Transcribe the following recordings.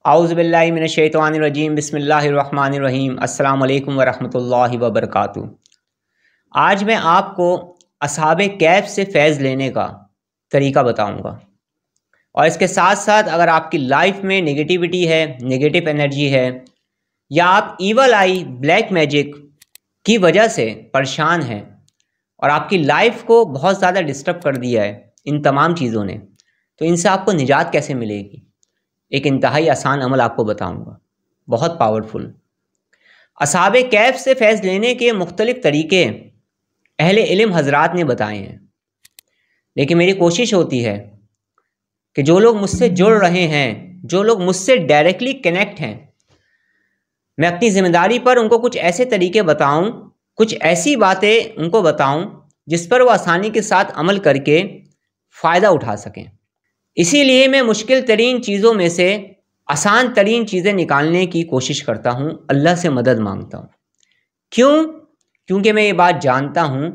आउज़ुबिल्लाहि मिनश्शैतानिर्रजीम बिस्मिल्लाहिर्रहमानिर्रहीम अस्सलामु अलैकुम वरहमतुल्लाहि वबरकातुहू। आज मैं आपको असहाबे कैफ से फैज़ लेने का तरीका बताऊंगा और इसके साथ साथ अगर आपकी लाइफ में नेगेटिविटी है, नेगेटिव एनर्जी है या आप ईवल आई ब्लैक मैजिक की वजह से परेशान हैं और आपकी लाइफ को बहुत ज़्यादा डिस्टर्ब कर दिया है इन तमाम चीज़ों ने, तो इनसे आपको निजात कैसे मिलेगी। एक इंतहाई आसान अमल आपको बताऊंगा, बहुत पावरफुल। असहाबे कैफ से फैज़ लेने के मुख्तलिफ़ तरीके अहले इल्म हज़रात ने बताए हैं, लेकिन मेरी कोशिश होती है कि जो लोग मुझसे जुड़ रहे हैं, जो लोग मुझसे डायरेक्टली कनेक्ट हैं, मैं अपनी ज़िम्मेदारी पर उनको कुछ ऐसे तरीके बताऊं, कुछ ऐसी बातें उनको बताऊं जिस पर वो आसानी के साथ अमल करके फ़ायदा उठा सकें। इसीलिए मैं मुश्किल तरीन चीज़ों में से आसान तरीन चीज़ें निकालने की कोशिश करता हूँ, अल्लाह से मदद मांगता हूँ। क्यों? क्योंकि मैं ये बात जानता हूँ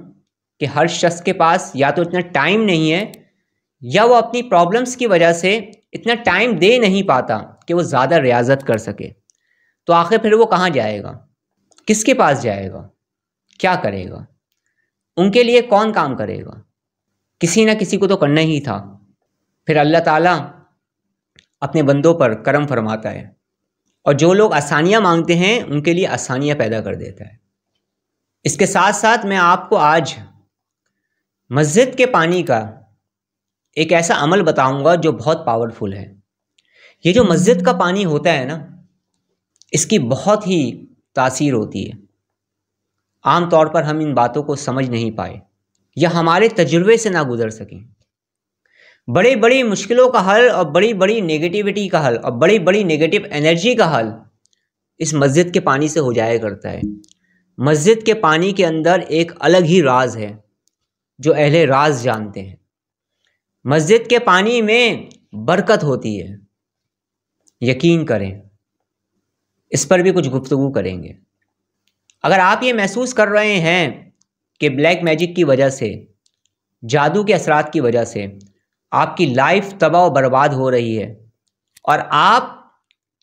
कि हर शख्स के पास या तो इतना टाइम नहीं है या वो अपनी प्रॉब्लम्स की वजह से इतना टाइम दे नहीं पाता कि वो ज़्यादा रियाजत कर सके। तो आखिर फिर वो कहाँ जाएगा, किसके पास जाएगा, क्या करेगा, उनके लिए कौन काम करेगा? किसी ना किसी को तो करना ही था। फिर अल्लाह ताला अपने बंदों पर करम फरमाता है और जो लोग आसानियाँ मांगते हैं उनके लिए आसानियाँ पैदा कर देता है। इसके साथ साथ मैं आपको आज मस्जिद के पानी का एक ऐसा अमल बताऊंगा जो बहुत पावरफुल है। ये जो मस्जिद का पानी होता है ना, इसकी बहुत ही तासीर होती है। आम तौर पर हम इन बातों को समझ नहीं पाए या हमारे तजुर्बे से ना गुजर सकें। बड़ी बड़ी मुश्किलों का हल और बड़ी बड़ी नेगेटिविटी का हल और बड़ी बड़ी नेगेटिव एनर्जी का हल इस मस्जिद के पानी से हो जाया करता है। मस्जिद के पानी के अंदर एक अलग ही राज है जो अहले राज जानते हैं। मस्जिद के पानी में बरकत होती है, यकीन करें। इस पर भी कुछ गुफ्तगू करेंगे। अगर आप ये महसूस कर रहे हैं कि ब्लैक मैजिक की वजह से, जादू के असरात की वजह से आपकी लाइफ तबाह और बर्बाद हो रही है और आप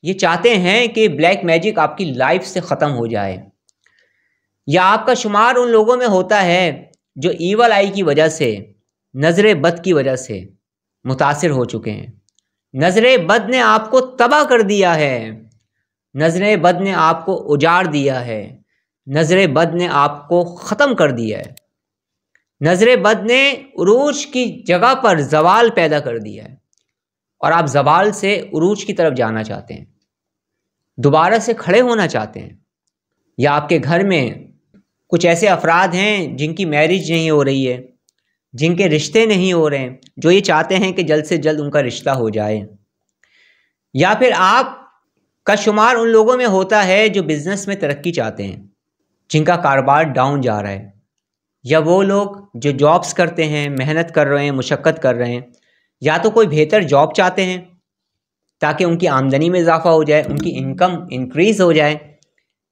ये चाहते हैं कि ब्लैक मैजिक आपकी लाइफ से ख़त्म हो जाए, या आपका शुमार उन लोगों में होता है जो ईवल आई की वजह से, नज़र बद की वजह से मुतासिर हो चुके हैं। नज़र बद ने आपको तबाह कर दिया है, नज़र बद ने आपको उजाड़ दिया है, नज़र बद ने आपको ख़त्म कर दिया है। नज़र बद ने उरूज की जगह पर ज़वाल पैदा कर दिया है और आप ज़वाल से उरूज की तरफ जाना चाहते हैं, दोबारा से खड़े होना चाहते हैं। या आपके घर में कुछ ऐसे अफराद हैं जिनकी मैरिज नहीं हो रही है, जिनके रिश्ते नहीं हो रहे हैं, जो ये चाहते हैं कि जल्द से जल्द उनका रिश्ता हो जाए। या फिर आप का शुमार उन लोगों में होता है जो बिज़नेस में तरक्की चाहते हैं, जिनका कारोबार डाउन जा रहा है। या वो लोग जो जॉब्स करते हैं, मेहनत कर रहे हैं, मुशक्क़त कर रहे हैं, या तो कोई बेहतर जॉब चाहते हैं ताकि उनकी आमदनी में इजाफ़ा हो जाए, उनकी इनकम इंक्रीज़ हो जाए,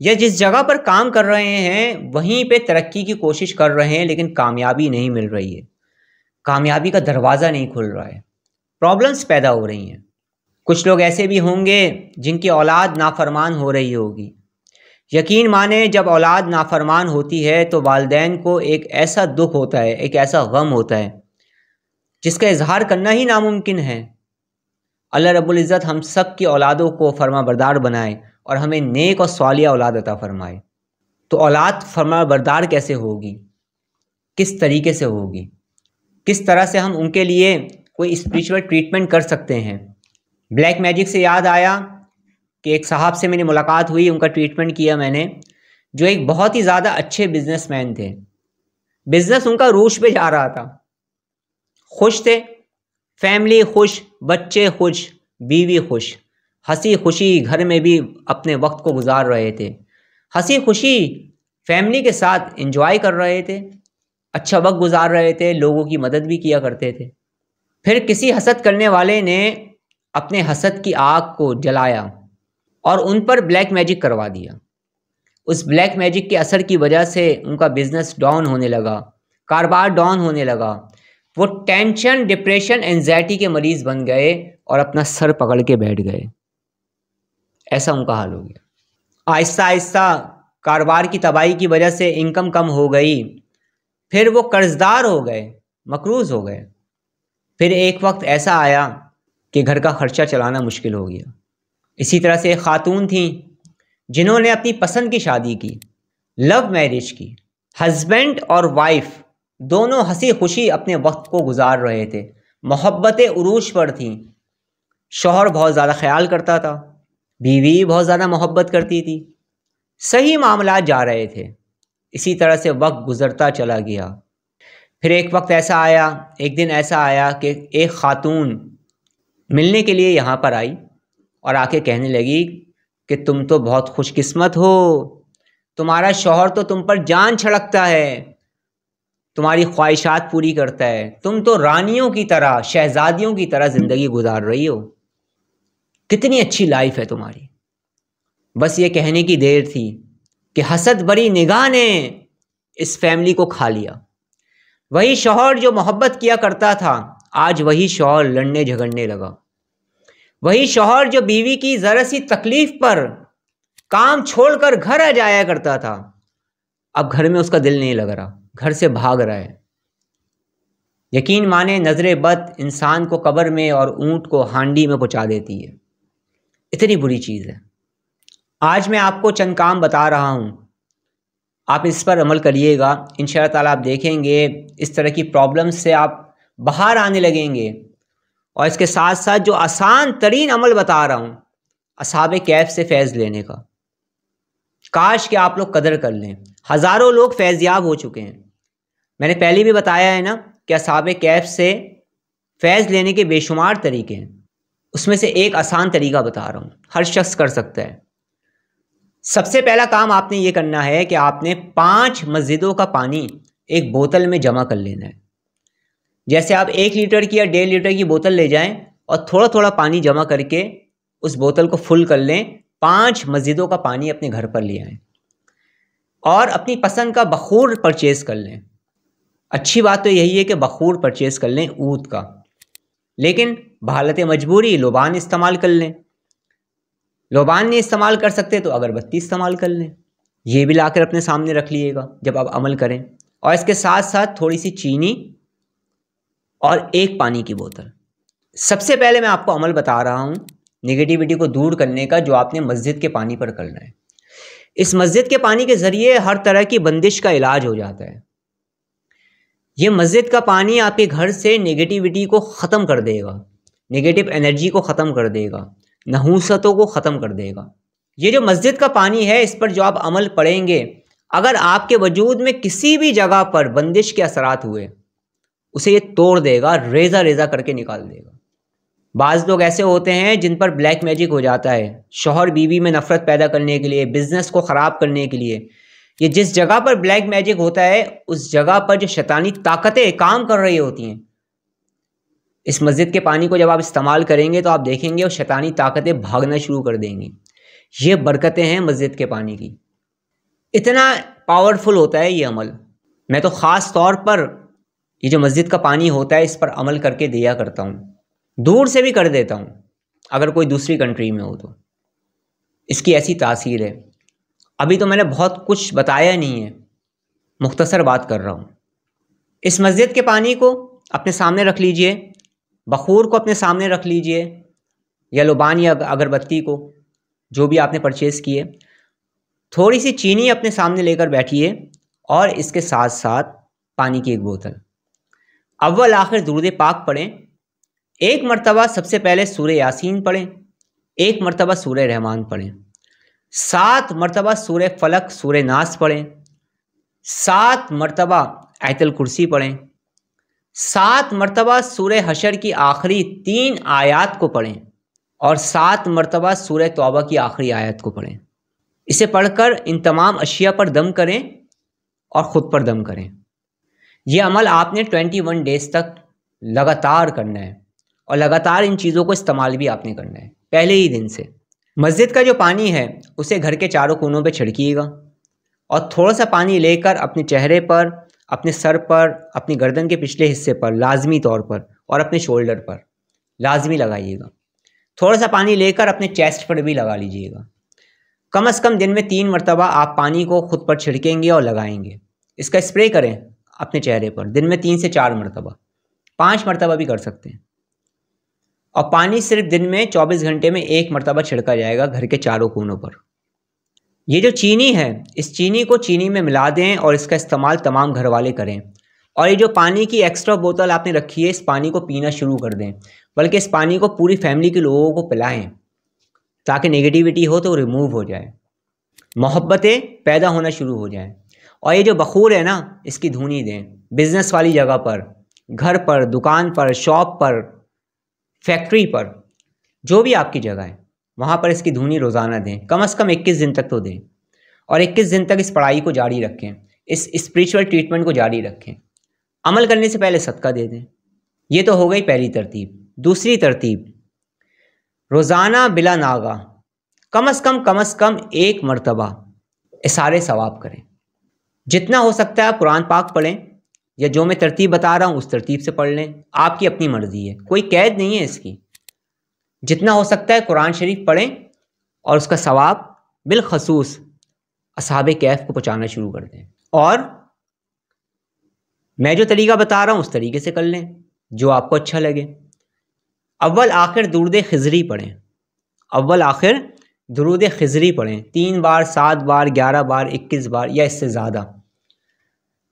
या जिस जगह पर काम कर रहे हैं वहीं पे तरक्की की कोशिश कर रहे हैं लेकिन कामयाबी नहीं मिल रही है, कामयाबी का दरवाज़ा नहीं खुल रहा है, प्रॉब्लम्स पैदा हो रही हैं। कुछ लोग ऐसे भी होंगे जिनकी औलाद नाफरमान हो रही होगी। यकीन माने, जब औलाद नाफरमान होती है तो वालिदैन को एक ऐसा दुख होता है, एक ऐसा गम होता है जिसका इजहार करना ही नामुमकिन है। अल्लाह रब्बुल इज़्ज़त हम सब की औलादों को फरमाबरदार बनाए और हमें नेक और सालिया औलाद अता फरमाए। तो औलाद फरमाबरदार कैसे होगी, किस तरीके से होगी, किस तरह से हम उनके लिए कोई स्पिरिचुअल ट्रीटमेंट कर सकते हैं। ब्लैक मैजिक से याद आया कि एक साहब से मेरी मुलाकात हुई, उनका ट्रीटमेंट किया मैंने, जो एक बहुत ही ज़्यादा अच्छे बिजनेसमैन थे। बिजनेस उनका रूश पे जा रहा था, खुश थे, फैमिली खुश, बच्चे खुश, बीवी खुश, हंसी खुशी घर में भी अपने वक्त को गुजार रहे थे, हंसी खुशी फैमिली के साथ एंजॉय कर रहे थे, अच्छा वक्त गुजार रहे थे, लोगों की मदद भी किया करते थे। फिर किसी हसद करने वाले ने अपने हसद की आग को जलाया और उन पर ब्लैक मैजिक करवा दिया। उस ब्लैक मैजिक के असर की वजह से उनका बिजनेस डाउन होने लगा, कारोबार डाउन होने लगा। वो टेंशन, डिप्रेशन, एंजाइटी के मरीज़ बन गए और अपना सर पकड़ के बैठ गए। ऐसा उनका हाल हो गया। आहिस्ता आहिस्ता कारोबार की तबाही की वजह से इनकम कम हो गई, फिर वो कर्जदार हो गए, मकरूज़ हो गए। फिर एक वक्त ऐसा आया कि घर का खर्चा चलाना मुश्किल हो गया। इसी तरह से एक खातून थी जिन्होंने अपनी पसंद की शादी की, लव मैरिज की। हस्बैंड और वाइफ दोनों हंसी खुशी अपने वक्त को गुजार रहे थे, मोहब्बतें उरूज पर थीं। शौहर बहुत ज़्यादा ख्याल करता था, बीवी बहुत ज़्यादा मोहब्बत करती थी, सही मामला जा रहे थे। इसी तरह से वक्त गुजरता चला गया। फिर एक वक्त ऐसा आया, एक दिन ऐसा आया कि एक खातून मिलने के लिए यहाँ पर आई और आके कहने लगी कि तुम तो बहुत खुशकिस्मत हो, तुम्हारा शौहर तो तुम पर जान छिड़कता है, तुम्हारी ख्वाहिशात पूरी करता है, तुम तो रानियों की तरह, शहजादियों की तरह ज़िंदगी गुजार रही हो, कितनी अच्छी लाइफ है तुम्हारी। बस ये कहने की देर थी कि हसद भरी निगाह ने इस फैमिली को खा लिया। वही शौहर जो मोहब्बत किया करता था, आज वही शौहर लड़ने झगड़ने लगा। वही शौहर जो बीवी की ज़रा सी तकलीफ पर काम छोड़कर घर आ जाया करता था, अब घर में उसका दिल नहीं लग रहा, घर से भाग रहा है। यकीन माने, नजरे बद इंसान को कब्र में और ऊंट को हांडी में पहुंचा देती है। इतनी बुरी चीज़ है। आज मैं आपको चंद काम बता रहा हूं, आप इस पर अमल करिएगा। इंशाअल्लाह ताला आप देखेंगे इस तरह की प्रॉब्लम से आप बाहर आने लगेंगे। और इसके साथ साथ जो आसान तरीन अमल बता रहा हूं, असहाबे कैफ से फैज़ लेने का, काश कि आप लोग कदर कर लें। हज़ारों लोग फैज़याब हो चुके हैं। मैंने पहले भी बताया है ना कि असहाबे कैफ से फैज़ लेने के बेशुमार तरीके हैं, उसमें से एक आसान तरीका बता रहा हूँ, हर शख्स कर सकता है। सबसे पहला काम आपने ये करना है कि आपने 5 मस्जिदों का पानी एक बोतल में जमा कर लेना है। जैसे आप 1 लीटर की या 1.5 लीटर की बोतल ले जाएं और थोड़ा थोड़ा पानी जमा करके उस बोतल को फुल कर लें। 5 मस्जिदों का पानी अपने घर पर ले आएं और अपनी पसंद का बखूर परचेज़ कर लें। अच्छी बात तो यही है कि बखूर परचेज़ कर लें ऊद का, लेकिन बहालत मजबूरी लोबान इस्तेमाल कर लें। लोबान नहीं इस्तेमाल कर सकते तो अगरबत्ती इस्तेमाल कर लें। ये भी लाकर अपने सामने रख लीजिएगा जब आप अमल करें। और इसके साथ साथ थोड़ी सी चीनी और एक पानी की बोतल। सबसे पहले मैं आपको अमल बता रहा हूँ नेगेटिविटी को दूर करने का, जो आपने मस्जिद के पानी पर करना है। इस मस्जिद के पानी के ज़रिए हर तरह की बंदिश का इलाज हो जाता है। ये मस्जिद का पानी आपके घर से नेगेटिविटी को ख़त्म कर देगा, नेगेटिव एनर्जी को ख़त्म कर देगा, नहूसतों को ख़त्म कर देगा। ये जो मस्जिद का पानी है, इस पर जो आप अमल पढ़ेंगे, अगर आपके वजूद में किसी भी जगह पर बंदिश के असरात हुए, उसे ये तोड़ देगा, रेज़ा रेज़ा करके निकाल देगा। बाज़ लोग ऐसे होते हैं जिन पर ब्लैक मैजिक हो जाता है, शौहर बीवी में नफ़रत पैदा करने के लिए, बिज़नेस को ख़राब करने के लिए। ये जिस जगह पर ब्लैक मैजिक होता है, उस जगह पर जो शैतानी ताकतें काम कर रही होती हैं, इस मस्जिद के पानी को जब आप इस्तेमाल करेंगे तो आप देखेंगे वो शैतानी ताकतें भागना शुरू कर देंगी। ये बरकतें हैं मस्जिद के पानी की। इतना पावरफुल होता है ये अमल। मैं तो ख़ास तौर पर ये जो मस्जिद का पानी होता है, इस पर अमल करके दिया करता हूँ, दूर से भी कर देता हूँ अगर कोई दूसरी कंट्री में हो तो। इसकी ऐसी तासीर है। अभी तो मैंने बहुत कुछ बताया नहीं है, मुख्तसर बात कर रहा हूँ। इस मस्जिद के पानी को अपने सामने रख लीजिए, बखूर को अपने सामने रख लीजिए, या लोबान या अगरबत्ती को, जो भी आपने परचेज़ किए। थोड़ी सी चीनी अपने सामने लेकर बैठिए और इसके साथ साथ पानी की एक बोतल। अव्वल आखिर दुरूद पाक पढ़ें। 1 मरतबा सबसे पहले सूरह यासीन पढ़ें, 1 मरतबा सूरह रहमान पढ़ें, 7 मरतबा सूरह फलक सूरह नास पढ़ें, 7 मरतबा आयतुल कुर्सी पढ़ें, 7 मरतबा सूरह हशर की आखिरी 3 आयत को पढ़ें और 7 मरतबा सूरह तौबा की आखिरी आयत को पढ़ें। इसे पढ़कर इन तमाम अशिया पर दम करें और ख़ुद पर दम करें। यह अमल आपने 21 डेज़ तक लगातार करना है और लगातार इन चीज़ों को इस्तेमाल भी आपने करना है पहले ही दिन से। मस्जिद का जो पानी है उसे घर के चारों कोनों पे छिड़किएगा और थोड़ा सा पानी लेकर अपने चेहरे पर, अपने सर पर, अपनी गर्दन के पिछले हिस्से पर लाजमी तौर पर और अपने शोल्डर पर लाजमी लगाइएगा। थोड़ा सा पानी लेकर अपने चेस्ट पर भी लगा लीजिएगा। कम से कम दिन में 3 मरतबा आप पानी को खुद पर छिड़केंगे और लगाएंगे। इसका स्प्रे करें अपने चेहरे पर दिन में 3 से 4 मरतबा, 5 मरतबा भी कर सकते हैं। और पानी सिर्फ दिन में 24 घंटे में 1 मरतबा छिड़का जाएगा घर के चारों कोनों पर। ये जो चीनी है, इस चीनी को चीनी में मिला दें और इसका इस्तेमाल तमाम घर वाले करें। और ये जो पानी की एक्स्ट्रा बोतल आपने रखी है, इस पानी को पीना शुरू कर दें, बल्कि इस पानी को पूरी फैमिली के लोगों को पिलाएं ताकि नेगेटिविटी हो तो रिमूव हो जाए, मोहब्बतें पैदा होना शुरू हो जाएं। और ये जो बखूर है ना, इसकी धुनी दें बिजनेस वाली जगह पर, घर पर, दुकान पर, शॉप पर, फैक्ट्री पर, जो भी आपकी जगह है वहाँ पर इसकी धुनी रोज़ाना दें। कम से कम 21 दिन तक तो दें। और 21 दिन तक इस पढ़ाई को जारी रखें, इस स्पिरिचुअल ट्रीटमेंट को जारी रखें। अमल करने से पहले सदका दे दें। ये तो हो गई पहली तरतीब। दूसरी तरतीब, रोज़ाना बिला नागा कम से कम 1 मरतबा इशारे सवाब करें। जितना हो सकता है कुरान पाक पढ़ें, या जो मैं तरतीब बता रहा हूँ उस तरतीब से पढ़ लें, आपकी अपनी मर्ज़ी है, कोई कैद नहीं है इसकी। जितना हो सकता है कुरान शरीफ पढ़ें और उसका सवाब बिलखसूस असहाबे कैफ को पहुँचाना शुरू कर दें। और मैं जो तरीका बता रहा हूँ उस तरीके से कर लें जो आपको अच्छा लगे। अव्वल आखिर दुरूद खिज़री पढ़ें। अव्वल आखिर दुरूद खिज़री पढ़ें 3 बार, 7 बार, 11 बार, 21 बार या इससे ज़्यादा।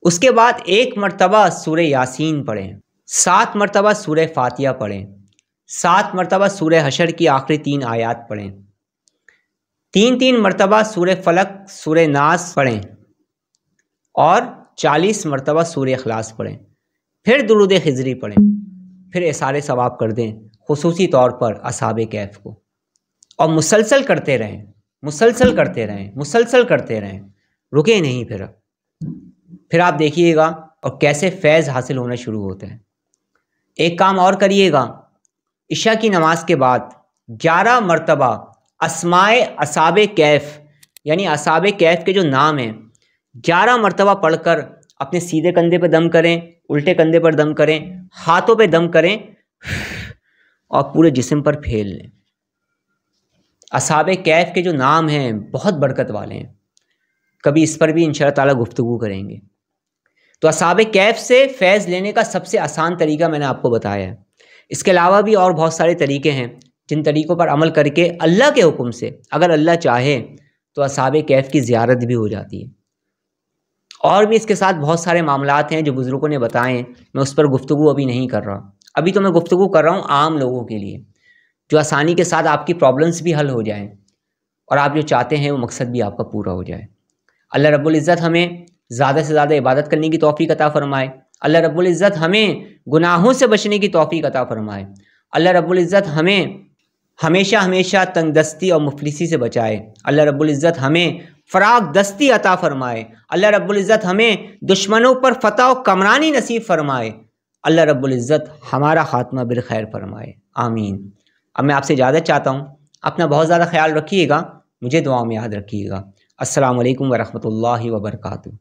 उसके बाद 1 मरतबा सूरह यासीन पढ़ें, 7 मरतबा सूरह फातिहा पढ़ें, 7 मरतबा सूरह हशर की आखिरी 3 आयात पढ़ें, 3 मरतबा सूरह फलक, सूरह नास पढ़ें और 40 मरतबा सूरह इखलास पढ़ें। फिर दुरूद खिज़री पढ़ें, फिर इशारे सवाब कर दें खुसूसी तौर पर असहाबे कैफ को। और मुसलसल करते रहें, मुसलसल करते रहें, मुसलसल करते रहें, रुके नहीं। फिर आप देखिएगा और कैसे फैज़ हासिल होना शुरू होता है। एक काम और करिएगा, इशा की नमाज के बाद 11 मरतबा अस्माए असहाबे कैफ यानी असहाबे कैफ के जो नाम हैं 11 मरतबा पढ़कर अपने सीधे कंधे पर दम करें, उल्टे कंधे पर दम करें, हाथों पे दम करें और पूरे जिस्म पर फैल लें। असहाबे कैफ के जो नाम हैं बहुत बरकत वाले हैं, कभी इस पर भी इंशाअल्लाह ताला गुफ्तगू करेंगे। तो असहाबे कैफ से फैज़ लेने का सबसे आसान तरीका मैंने आपको बताया है। इसके अलावा भी और बहुत सारे तरीके हैं जिन तरीक़ों पर अमल करके अल्लाह के हुक्म से, अगर अल्लाह चाहे तो असहाबे कैफ की ज़ियारत भी हो जाती है। और भी इसके साथ बहुत सारे मामलात हैं जो बुज़ुर्गों ने बताए, मैं उस पर गुफ्तगू अभी नहीं कर रहा। अभी तो मैं गुफ्तगू कर रहा हूँ आम लोगों के लिए, जो आसानी के साथ आपकी प्रॉब्लम्स भी हल हो जाएं और आप जो चाहते हैं वो मकसद भी आपका पूरा हो जाए। अल्लाह रब्बुल इज़्ज़त हमें ज़्यादा से ज़्यादा इबादत करने की तौफ़ीक़ अता फ़रमाए। अल्लाह रब्बुल इज़्ज़त हमें गुनाहों से बचने की तौफ़ीक़ अता फ़रमाए। अल्लाह रब्बुल इज़्ज़त हमें हमेशा हमेशा तंगदस्ती और मुफलिसी से बचाए। अल्लाह रब्बुल इज़्ज़त हमें फ़राग दस्ती अता फ़रमाए। अल्लाह रब्बुल इज़्ज़त हमें दुश्मनों पर फ़तह और कमरानी नसीब फ़रमाए। अल्लाह रब्बुल इज़्ज़त हमारा ख़ात्मा बिल खैर फ़रमाए, आमीन। अब मैं आपसे इजाज़त चाहता हूँ, अपना बहुत ज़्यादा ख्याल रखिएगा, मुझे दुआ में याद रखिएगा। अस्सलामु अलैकुम वरहमतुल्लाहि वबरकातुहू।